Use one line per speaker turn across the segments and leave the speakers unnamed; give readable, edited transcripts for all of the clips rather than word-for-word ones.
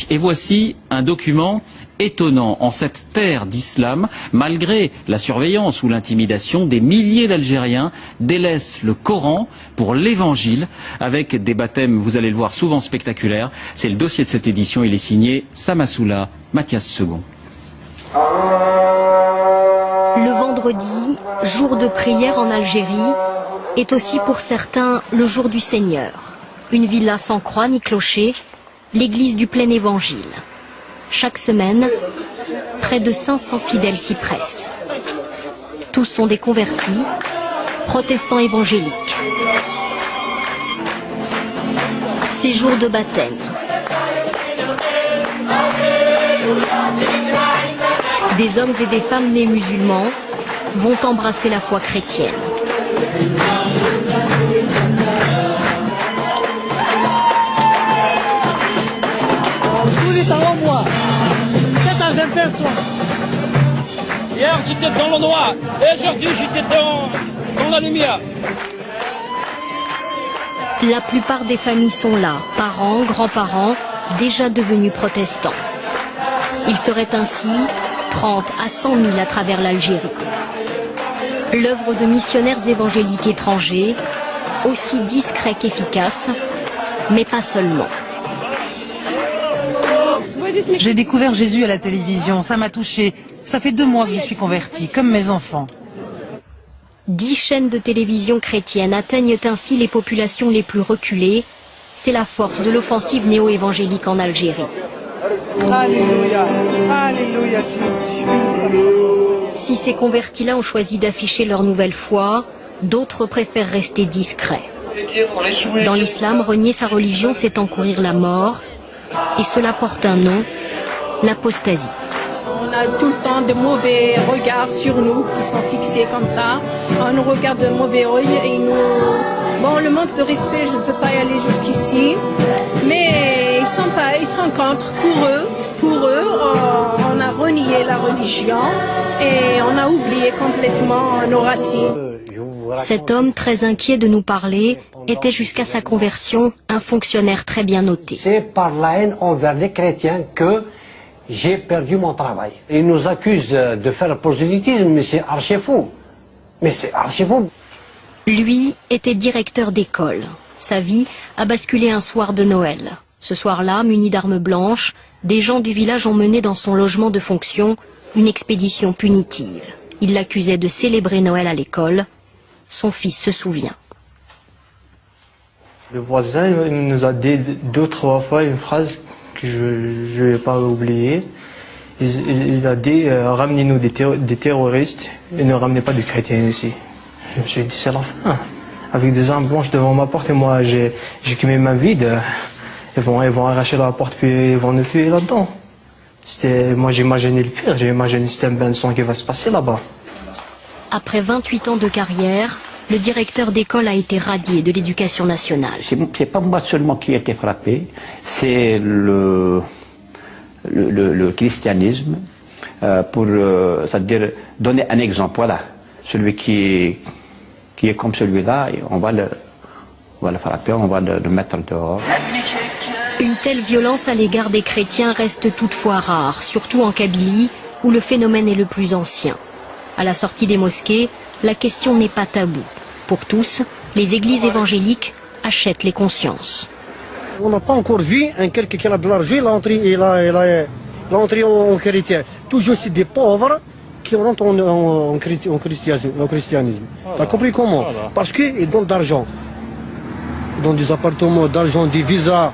Et voici un document étonnant. En cette terre d'islam, malgré la surveillance ou l'intimidation, des milliers d'Algériens délaissent le Coran pour l'évangile, avec des baptêmes, vous allez le voir, souvent spectaculaires. C'est le dossier de cette édition, il est signé Samassoula Mathias Second.
Le vendredi, jour de prière en Algérie, est aussi pour certains le jour du Seigneur. Une villa sans croix ni clocher, l'église du plein évangile. Chaque semaine, près de 500 fidèles s'y pressent. Tous sont des convertis, protestants évangéliques. C'est jour de baptême. Des hommes et des femmes nés musulmans vont embrasser la foi chrétienne.
Tous les talents, moi, 80 personnes.
Hier, j'étais dans le noir, et aujourd'hui, j'étais dans la lumière.
La plupart des familles sont là, parents, grands-parents, déjà devenus protestants. Il serait ainsi 30 à 100 000 à travers l'Algérie. L'œuvre de missionnaires évangéliques étrangers, aussi discret qu'efficace, mais pas seulement.
J'ai découvert Jésus à la télévision, ça m'a touchée. Ça fait 2 mois que je suis convertie, comme mes enfants.
10 chaînes de télévision chrétiennes atteignent ainsi les populations les plus reculées. C'est la force de l'offensive néo-évangélique en Algérie.
Alléluia, Alléluia,
Si ces convertis-là ont choisi d'afficher leur nouvelle foi, d'autres préfèrent rester discrets. Dans l'islam, renier sa religion, c'est encourir la mort. Et cela porte un nom, l'apostasie.
On a tout le temps de mauvais regards sur nous qui sont fixés comme ça. On nous regarde de mauvais œil et bon, le manque de respect, je ne peux pas y aller jusqu'ici. Mais ils sont contre. Pour eux, on a renié la religion et on a oublié complètement nos racines.
Cet homme, très inquiet de nous parler, était jusqu'à sa conversion un fonctionnaire très bien noté.
C'est par la haine envers les chrétiens que j'ai perdu mon travail. Ils nous accusent de faire le prosélytisme, mais c'est archi faux. Mais c'est archi faux.
Lui était directeur d'école. Sa vie a basculé un soir de Noël. Ce soir-là, muni d'armes blanches, des gens du village ont mené dans son logement de fonction une expédition punitive. Ils l'accusaient de célébrer Noël à l'école. Son fils se souvient.
Le voisin nous a dit 2 ou 3 fois une phrase que je ne vais pas oublier. Il a dit ramenez-nous des terroristes et ne ramenez pas des chrétiens ici. Je me suis dit c'est la fin. Avec des armes blanches devant ma porte et moi j'ai mes mains vides. Ils vont arracher la porte puis ils vont nous tuer là-dedans. Moi j'imaginais le pire, j'ai imaginé c'était un bain de sang qui va se passer là-bas.
Après 28 ans de carrière, le directeur d'école a été radié de l'éducation nationale.
C'est pas moi seulement qui ai été frappé, c'est le christianisme pour c'est-à-dire donner un exemple. Voilà, celui qui est comme celui-là, on va le frapper, on va le mettre dehors.
Une telle violence à l'égard des chrétiens reste toutefois rare, surtout en Kabylie, où le phénomène est le plus ancien. À la sortie des mosquées, la question n'est pas taboue. Pour tous, les églises évangéliques achètent les consciences.
On n'a pas encore vu quelqu'un qui a de l'argent, il a entré en chrétien. Toujours c'est des pauvres qui rentrent en christianisme. Tu as compris comment? Parce qu'ils donnent d'argent. Ils donnent des appartements, d'argent, des visas.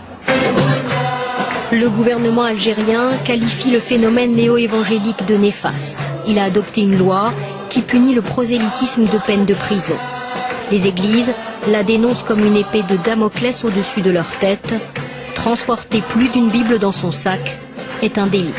Le gouvernement algérien qualifie le phénomène néo-évangélique de néfaste. Il a adopté une loi qui punit le prosélytisme de peine de prison. Les églises la dénoncent comme une épée de Damoclès au-dessus de leur tête. Transporter plus d'une Bible dans son sac est un délit.